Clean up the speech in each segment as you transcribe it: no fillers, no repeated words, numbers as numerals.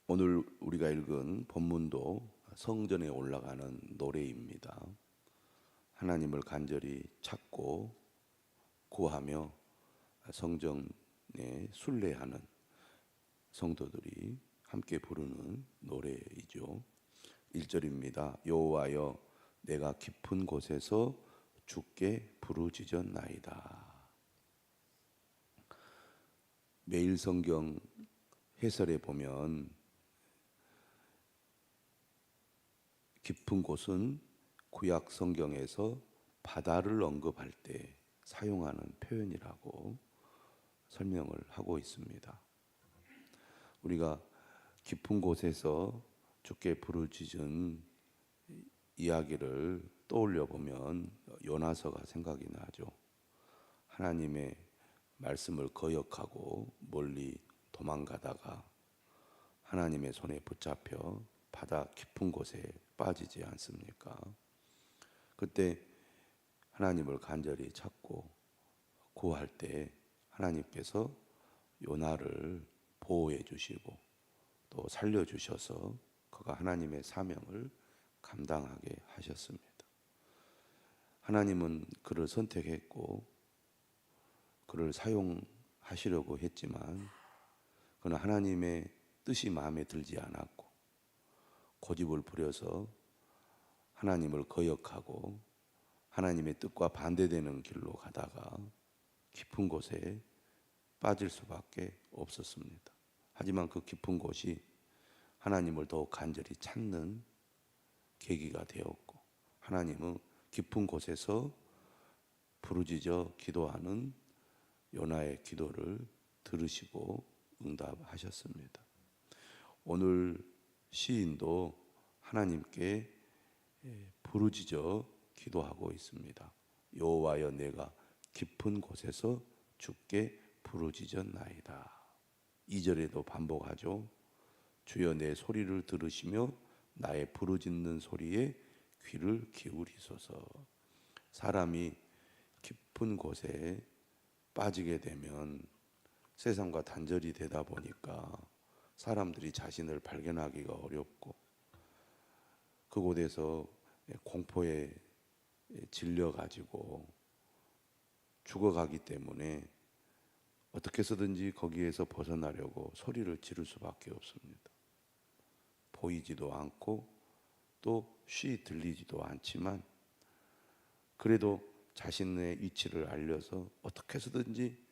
오늘 우리가 읽은 본문도 성전에 올라가는 노래입니다. 하나님을 간절히 찾고 구하며 성전에 순례하는 성도들이 함께 부르는 노래이죠. 1절입니다. 여호와여, 내가 깊은 곳에서 주께 부르짖었나이다. 매일 성경 해설에 보면 깊은 곳은 구약 성경에서 바다를 언급할 때 사용하는 표현이라고 설명을 하고 있습니다. 우리가 깊은 곳에서 주께 부르짖은 이야기를 떠올려 보면 요나서가 생각이 나죠. 하나님의 말씀을 거역하고 멀리 도망가다가 하나님의 손에 붙잡혀 바다 깊은 곳에 빠지지 않습니까? 그때 하나님을 간절히 찾고 구할 때 하나님께서 요나를 보호해 주시고 또 살려 주셔서 그가 하나님의 사명을 감당하게 하셨습니다. 하나님은 그를 선택했고 그를 사용하시려고 했지만 그는 하나님의 뜻이 마음에 들지 않았고 고집을 부려서 하나님을 거역하고 하나님의 뜻과 반대되는 길로 가다가 깊은 곳에 빠질 수밖에 없었습니다. 하지만 그 깊은 곳이 하나님을 더욱 간절히 찾는 계기가 되었고 하나님은 깊은 곳에서 부르짖어 기도하는 요나의 기도를 들으시고 응답하셨습니다. 오늘 시인도 하나님께 부르짖어 기도하고 있습니다. 여호와여, 내가 깊은 곳에서 주께 부르짖었나이다. 2절에도 반복하죠. 주여, 내 소리를 들으시며 나의 부르짖는 소리에 귀를 기울이소서. 사람이 깊은 곳에 빠지게 되면 세상과 단절이 되다 보니까 사람들이 자신을 발견하기가 어렵고 그곳에서 공포에 질려가지고 죽어가기 때문에 어떻게 해서든지 거기에서 벗어나려고 소리를 지를 수밖에 없습니다. 보이지도 않고 또 쉬 들리지도 않지만 그래도 자신의 위치를 알려서 어떻게 해서든지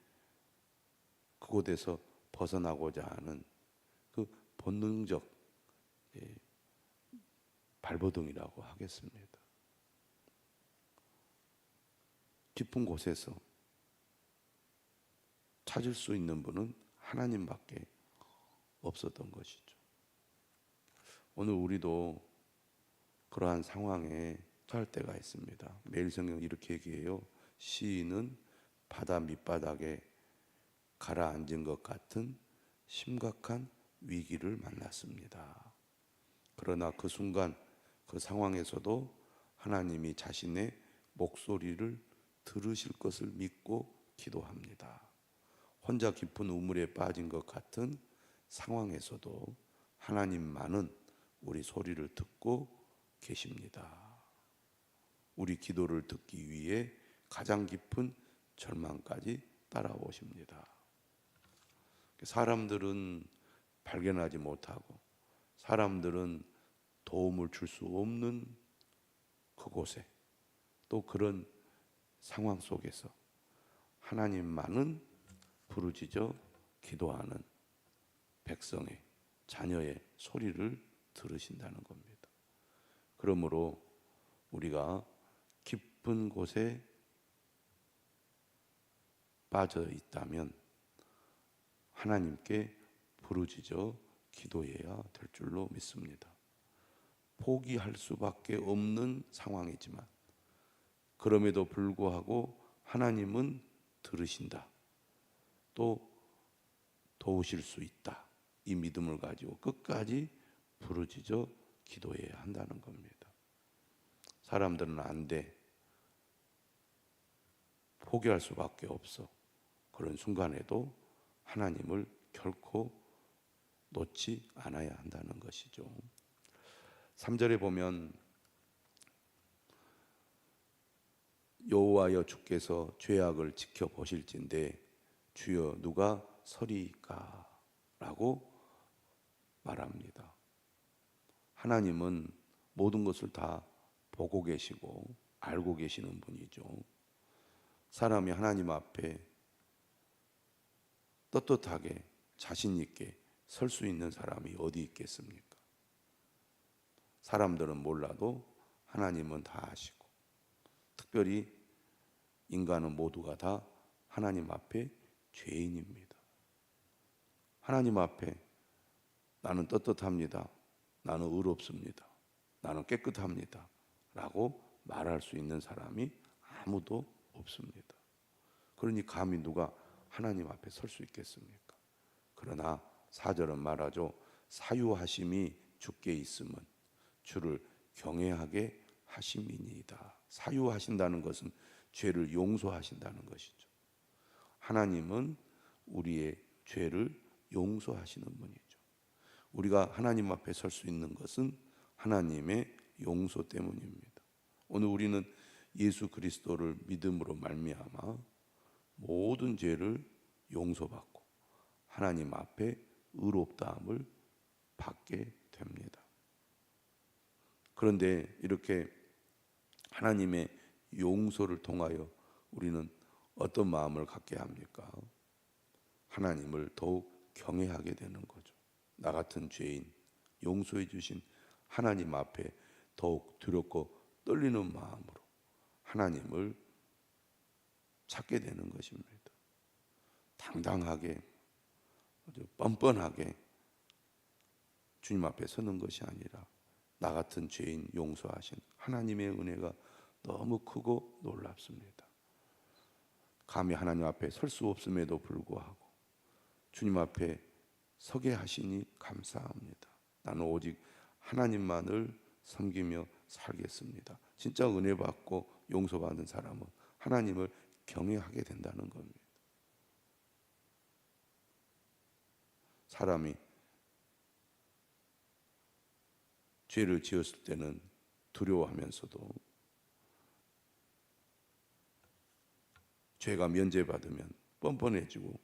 그곳에서 벗어나고자 하는 그 본능적 발버둥이라고 하겠습니다. 깊은 곳에서 찾을 수 있는 분은 하나님밖에 없었던 것이죠. 오늘 우리도 그러한 상황에 처할 때가 있습니다. 매일 성경 이렇게 얘기해요. 시인은 바다 밑바닥에 가라앉은 것 같은 심각한 위기를 만났습니다. 그러나 그 순간 그 상황에서도 하나님이 자신의 목소리를 들으실 것을 믿고 기도합니다. 혼자 깊은 우물에 빠진 것 같은 상황에서도 하나님만은 우리 소리를 듣고 계십니다. 우리 기도를 듣기 위해 가장 깊은 절망까지 따라오십니다. 사람들은 발견하지 못하고 사람들은 도움을 줄 수 없는 그곳에 또 그런 상황 속에서 하나님만은 부르짖어 기도하는 백성의 자녀의 소리를 들으신다는 겁니다. 그러므로 우리가 깊은 곳에 빠져 있다면 하나님께 부르짖어 기도해야 될 줄로 믿습니다. 포기할 수밖에 없는 상황이지만 그럼에도 불구하고 하나님은 들으신다. 또 도우실 수 있다. 이 믿음을 가지고 끝까지 부르짖어 기도해야 한다는 겁니다. 사람들은 안 돼. 포기할 수밖에 없어. 그런 순간에도 하나님을 결코 놓지 않아야 한다는 것이죠. 3절에 보면 여호와여 주께서 죄악을 지켜보실진대 주여 누가 서리이까? 라고 말합니다. 하나님은 모든 것을 다 보고 계시고 알고 계시는 분이죠. 사람이 하나님 앞에 떳떳하게 자신 있게 설 수 있는 사람이 어디 있겠습니까? 사람들은 몰라도 하나님은 다 아시고, 특별히 인간은 모두가 다 하나님 앞에 죄인입니다. 하나님 앞에 나는 떳떳합니다, 나는 의롭습니다, 나는 깨끗합니다 라고 말할 수 있는 사람이 아무도 없습니다. 그러니 감히 누가 하나님 앞에 설 수 있겠습니까? 그러나 4절은 말하죠. 사유하심이 주께 있음은 주를 경외하게 하심이니이다. 사유하신다는 것은 죄를 용서하신다는 것이죠. 하나님은 우리의 죄를 용서하시는 분이죠. 우리가 하나님 앞에 설 수 있는 것은 하나님의 용서 때문입니다. 오늘 우리는 예수 그리스도를 믿음으로 말미암아 모든 죄를 용서받고 하나님 앞에 의롭다함을 받게 됩니다. 그런데 이렇게 하나님의 용서를 통하여 우리는 어떤 마음을 갖게 합니까? 하나님을 더욱 경외하게 되는 거죠. 나 같은 죄인 용서해 주신 하나님 앞에 더욱 두렵고 떨리는 마음으로 하나님을 찾게 되는 것입니다. 당당하게 아주 뻔뻔하게 주님 앞에 서는 것이 아니라 나 같은 죄인 용서하신 하나님의 은혜가 너무 크고 놀랍습니다. 감히 하나님 앞에 설 수 없음에도 불구하고 주님 앞에 서게 하시니 감사합니다. 나는 오직 하나님만을 섬기며 살겠습니다. 진짜 은혜 받고 용서받은 사람은 하나님을 경외하게 된다는 겁니다. 사람이 죄를 지었을 때는 두려워하면서도 죄가 면제받으면 뻔뻔해지고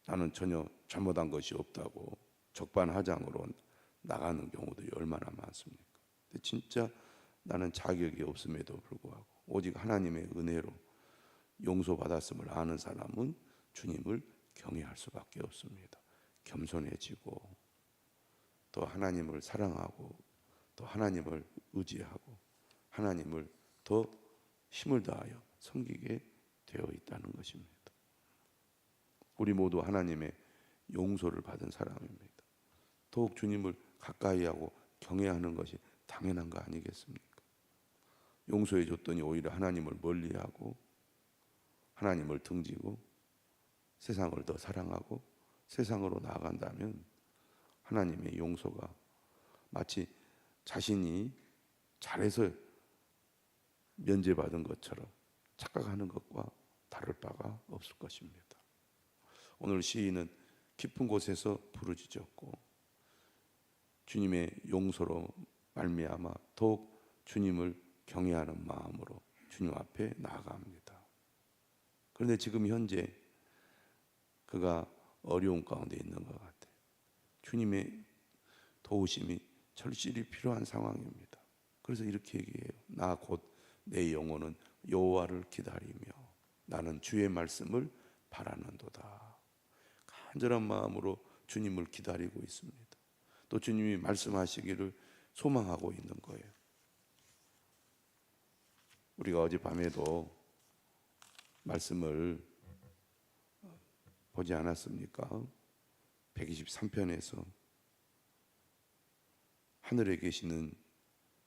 나는 전혀 잘못한 것이 없다고 적반하장으로 나가는 경우들이 얼마나 많습니까? 근데 진짜 나는 자격이 없음에도 불구하고 오직 하나님의 은혜로 용서받았음을 아는 사람은 주님을 경외할 수밖에 없습니다. 겸손해지고 또 하나님을 사랑하고 또 하나님을 의지하고 하나님을 더 힘을 다하여 섬기게 되어 있다는 것입니다. 우리 모두 하나님의 용서를 받은 사람입니다. 더욱 주님을 가까이 하고 경외하는 것이 당연한 거 아니겠습니까? 용서해 줬더니 오히려 하나님을 멀리하고 하나님을 등지고 세상을 더 사랑하고 세상으로 나아간다면 하나님의 용서가 마치 자신이 잘해서 면제받은 것처럼 착각하는 것과 다를 바가 없을 것입니다. 오늘 시인은 깊은 곳에서 부르짖었고 주님의 용서로 말미암아 더욱 주님을 경외하는 마음으로 주님 앞에 나아갑니다. 그런데 지금 현재 그가 어려운 가운데 있는 것 같아요. 주님의 도우심이 절실히 필요한 상황입니다. 그래서 이렇게 얘기해요. 나 곧 내 영혼은 여호와를 기다리며 나는 주의 말씀을 바라는도다. 간절한 마음으로 주님을 기다리고 있습니다. 또 주님이 말씀하시기를 소망하고 있는 거예요. 우리가 어젯밤에도 말씀을 보지 않았습니까? 123편에서 하늘에 계시는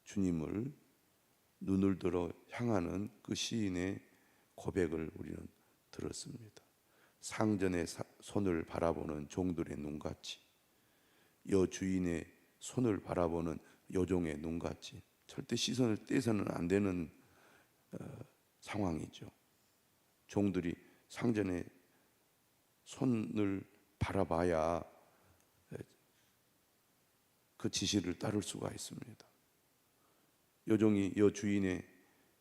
주님을 눈을 들어 향하는 그 시인의 고백을 우리는 들었습니다. 상전의 손을 바라보는 종들의 눈같이 여주인의 손을 바라보는 여종의 눈같이 절대 시선을 떼서는 안 되는 상황이죠. 종들이 상전의 손을 바라봐야 그 지시를 따를 수가 있습니다. 여종이 여주인의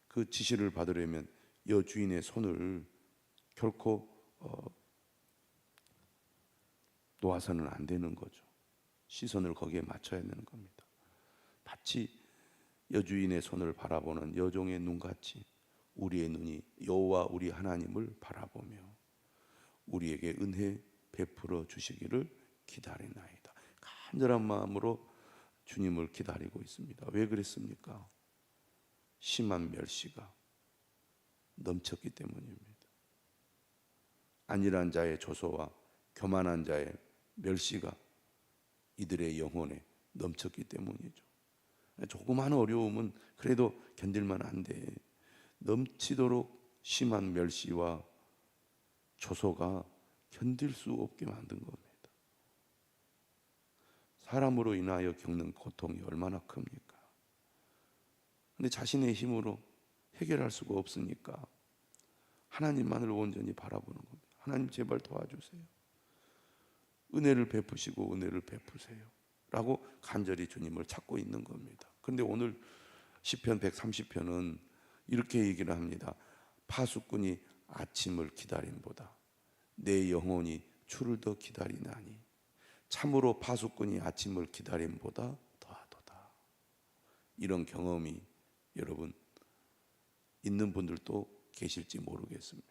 그 지시를 받으려면 여주인의 손을 결코 놓아서는 안 되는 거죠. 시선을 거기에 맞춰야 되는 겁니다. 마치 여주인의 손을 바라보는 여종의 눈같이 우리의 눈이 여호와 우리 하나님을 바라보며 우리에게 은혜 베풀어 주시기를 기다리나이다. 간절한 마음으로 주님을 기다리고 있습니다. 왜 그랬습니까? 심한 멸시가 넘쳤기 때문입니다. 안일한 자의 조소와 교만한 자의 멸시가 이들의 영혼에 넘쳤기 때문이죠. 조그마한 어려움은 그래도 견딜만 한데 넘치도록 심한 멸시와 조소가 견딜 수 없게 만든 겁니다. 사람으로 인하여 겪는 고통이 얼마나 큽니까? 근데 자신의 힘으로 해결할 수가 없으니까 하나님만을 온전히 바라보는 겁니다. 하나님 제발 도와주세요. 은혜를 베푸시고 은혜를 베푸세요 라고 간절히 주님을 찾고 있는 겁니다. 그런데 오늘 시편 130편은 이렇게 얘기를 합니다. 파수꾼이 아침을 기다림보다 내 영혼이 주를 더 기다리나니 참으로 파수꾼이 아침을 기다림보다 더하도다. 이런 경험이 여러분 있는 분들도 계실지 모르겠습니다.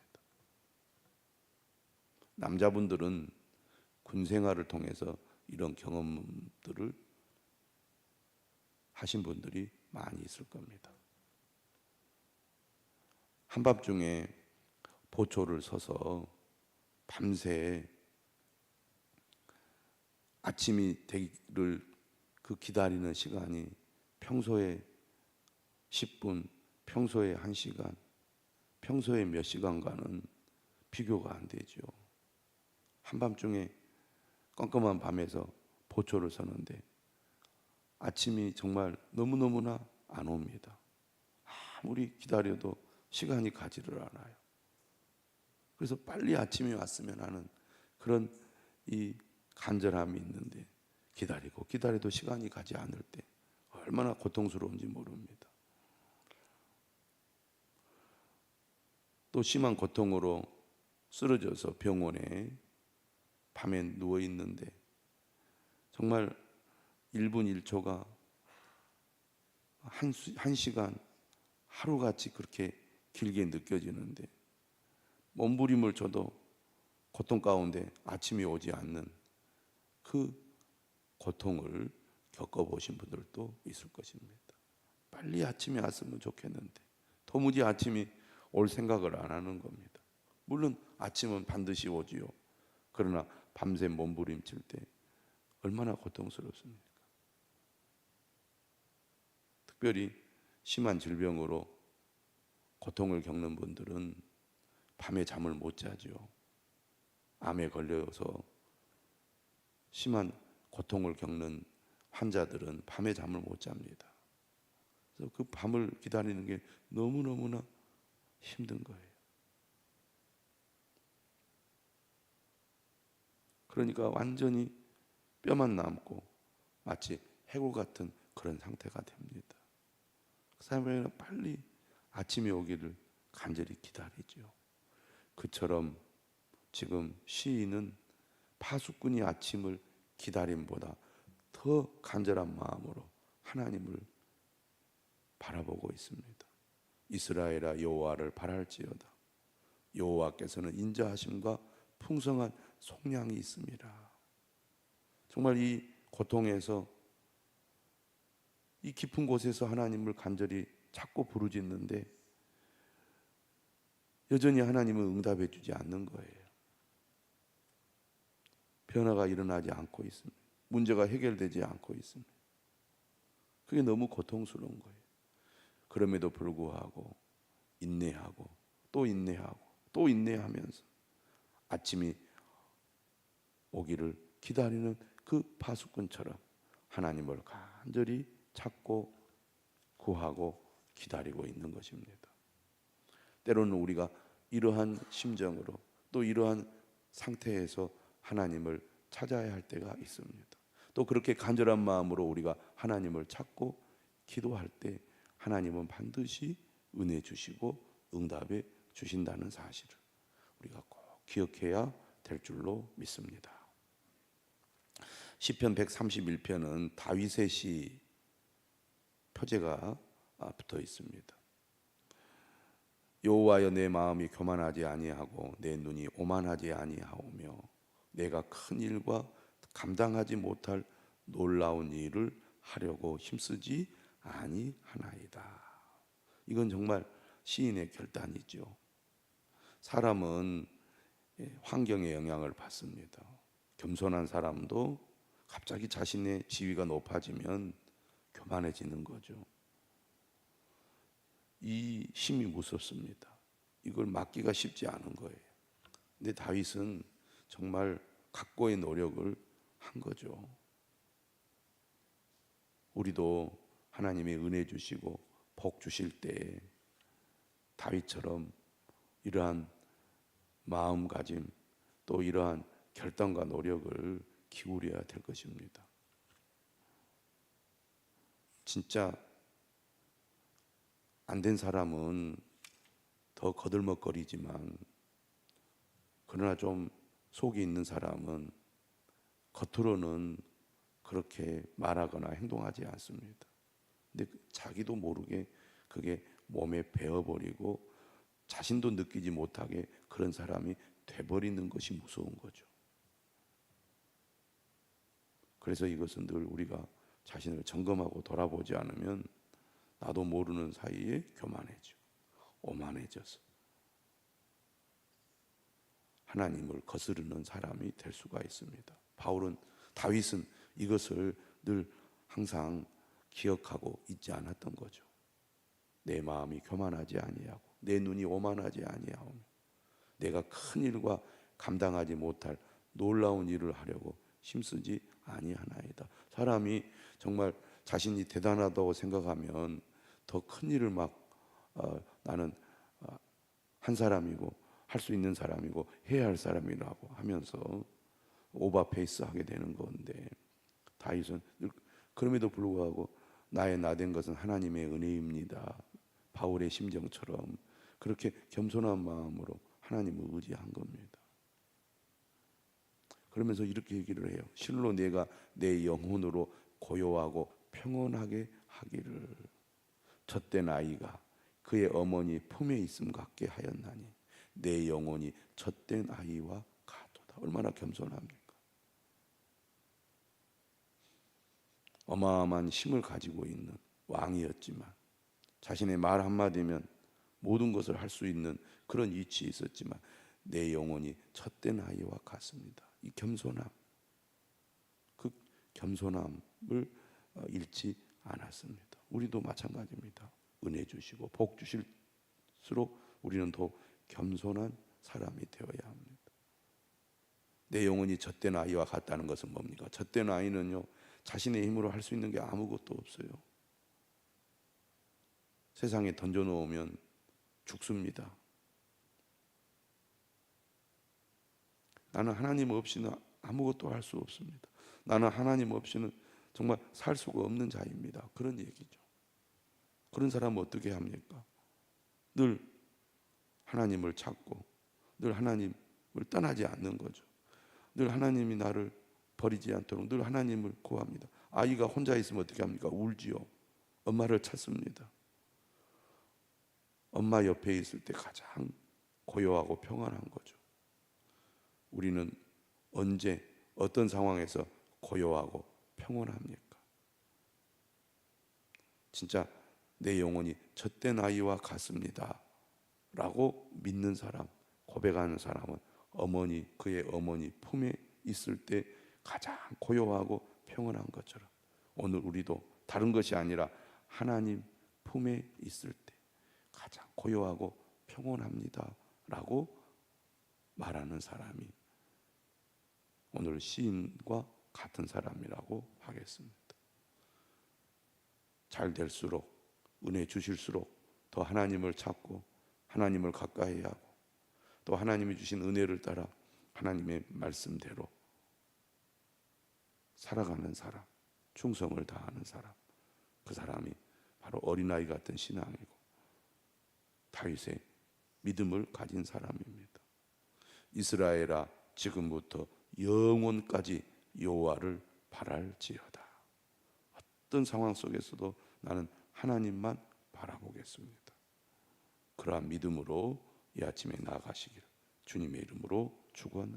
남자분들은 군 생활을 통해서 이런 경험들을 하신 분들이 많이 있을 겁니다. 한밤중에 보초를 서서 밤새 아침이 되기를 그 기다리는 시간이 평소에 10분, 평소에 1시간, 평소에 몇 시간과는 비교가 안 되죠. 한밤중에 깜깜한 밤에서 보초를 서는데 아침이 정말 너무너무나 안 옵니다. 아무리 기다려도 시간이 가지를 않아요. 그래서 빨리 아침이 왔으면 하는 그런 이 간절함이 있는데 기다리고 기다려도 시간이 가지 않을 때 얼마나 고통스러운지 모릅니다. 또 심한 고통으로 쓰러져서 병원에 밤에 누워 있는데 정말 1분 1초가 한 시간 하루같이 그렇게 길게 느껴지는데 몸부림을 쳐도 고통 가운데 아침이 오지 않는 그 고통을 겪어보신 분들도 있을 것입니다. 빨리 아침이 왔으면 좋겠는데 도무지 아침이 올 생각을 안 하는 겁니다. 물론 아침은 반드시 오지요. 그러나 밤새 몸부림칠 때 얼마나 고통스럽습니까? 특별히 심한 질병으로 고통을 겪는 분들은 밤에 잠을 못 자죠. 암에 걸려서 심한 고통을 겪는 환자들은 밤에 잠을 못 잡니다. 그래서 그 밤을 기다리는 게 너무너무나 힘든 거예요. 그러니까 완전히 뼈만 남고 마치 해골 같은 그런 상태가 됩니다. 그 사람에게는 빨리 아침이 오기를 간절히 기다리죠. 그처럼 지금 시인은 파수꾼이 아침을 기다림보다 더 간절한 마음으로 하나님을 바라보고 있습니다. 이스라엘아 여호와를 바랄지어다. 여호와께서는 인자하심과 풍성한 속량이 있습니다. 정말 이 고통에서 이 깊은 곳에서 하나님을 간절히 찾고 부르짖는데 여전히 하나님은 응답해 주지 않는 거예요. 변화가 일어나지 않고 있습니다. 문제가 해결되지 않고 있습니다. 그게 너무 고통스러운 거예요. 그럼에도 불구하고 인내하고 또 인내하고 또 인내하면서 아침이 오기를 기다리는 그 파수꾼처럼 하나님을 간절히 찾고 구하고 기다리고 있는 것입니다. 때로는 우리가 이러한 심정으로 또 이러한 상태에서 하나님을 찾아야 할 때가 있습니다. 또 그렇게 간절한 마음으로 우리가 하나님을 찾고 기도할 때 하나님은 반드시 은혜 주시고 응답해 주신다는 사실을 우리가 꼭 기억해야 될 줄로 믿습니다. 시편 131편은 다윗의 시 표제가 붙어 있습니다. 여호와여, 내 마음이 교만하지 아니하고 내 눈이 오만하지 아니하오며 내가 큰 일과 감당하지 못할 놀라운 일을 하려고 힘쓰지 아니하나이다. 이건 정말 시인의 결단이죠. 사람은 환경의 영향을 받습니다. 겸손한 사람도 갑자기 자신의 지위가 높아지면 교만해지는 거죠. 이 힘이 무섭습니다. 이걸 막기가 쉽지 않은 거예요. 근데 다윗은 정말 각고의 노력을 한 거죠. 우리도 하나님의 은혜 주시고 복 주실 때 다윗처럼 이러한 마음가짐 또 이러한 결단과 노력을 기울여야 될 것입니다. 진짜 안 된 사람은 더 거들먹거리지만 그러나 좀 속이 있는 사람은 겉으로는 그렇게 말하거나 행동하지 않습니다. 근데 자기도 모르게 그게 몸에 배어버리고 자신도 느끼지 못하게 그런 사람이 돼버리는 것이 무서운 거죠. 그래서 이것은 늘 우리가 자신을 점검하고 돌아보지 않으면 나도 모르는 사이에 교만해지고 오만해져서 하나님을 거스르는 사람이 될 수가 있습니다. 다윗은 이것을 늘 항상 기억하고 잊지 않았던 거죠. 내 마음이 교만하지 아니하고 내 눈이 오만하지 아니하오며 내가 큰 일과 감당하지 못할 놀라운 일을 하려고 힘쓰지 아니하나이다. 사람이 정말 자신이 대단하다고 생각하면 더 큰 일을 나는 한 사람이고 할 수 있는 사람이고 해야 할 사람이라고 하면서 오버페이스 하게 되는 건데 다윗은 그럼에도 불구하고 나의 나된 것은 하나님의 은혜입니다. 바울의 심정처럼 그렇게 겸손한 마음으로 하나님을 의지한 겁니다. 그러면서 이렇게 얘기를 해요. 실로 내가 내 영혼으로 고요하고 평온하게 하기를 젖된 아이가 그의 어머니 품에 있음 같게 하였나니 내 영혼이 젖된 아이와 같도다. 얼마나 겸손합니까? 어마어마한 힘을 가지고 있는 왕이었지만 자신의 말 한마디면 모든 것을 할 수 있는 그런 위치에 있었지만 내 영혼이 젖된 아이와 같습니다. 이 겸손함, 그 겸손함을 잃지 않았습니다. 우리도 마찬가지입니다. 은혜 주시고 복 주실수록 우리는 더 겸손한 사람이 되어야 합니다. 내 영혼이 젖된 아이와 같다는 것은 뭡니까? 젖된 아이는요, 자신의 힘으로 할 수 있는 게 아무것도 없어요. 세상에 던져놓으면 죽습니다. 나는 하나님 없이는 아무것도 할 수 없습니다. 나는 하나님 없이는 정말 살 수가 없는 자입니다. 그런 얘기죠. 그런 사람은 어떻게 합니까? 늘 하나님을 찾고 늘 하나님을 떠나지 않는 거죠. 늘 하나님이 나를 버리지 않도록 늘 하나님을 구합니다. 아이가 혼자 있으면 어떻게 합니까? 울지요. 엄마를 찾습니다. 엄마 옆에 있을 때 가장 고요하고 평안한 거죠. 우리는 언제 어떤 상황에서 고요하고 평온합니까? 진짜 내 영혼이 젖된 아이와 같습니다 라고 믿는 사람, 고백하는 사람은 그의 어머니 품에 있을 때 가장 고요하고 평온한 것처럼 오늘 우리도 다른 것이 아니라 하나님 품에 있을 때 가장 고요하고 평온합니다 라고 말하는 사람이 오늘 시인과 같은 사람이라고 하겠습니다. 잘 될수록 은혜 주실수록 더 하나님을 찾고 하나님을 가까이 하고 또 하나님이 주신 은혜를 따라 하나님의 말씀대로 살아가는 사람, 충성을 다하는 사람, 그 사람이 바로 어린아이 같은 신앙이고 다윗의 믿음을 가진 사람입니다. 이스라엘아, 지금부터 영원까지 여호와를 바랄지어다. 어떤 상황 속에서도 나는 하나님만 바라보겠습니다. 그러한 믿음으로 이 아침에 나아가시기를 주님의 이름으로 축원합니다.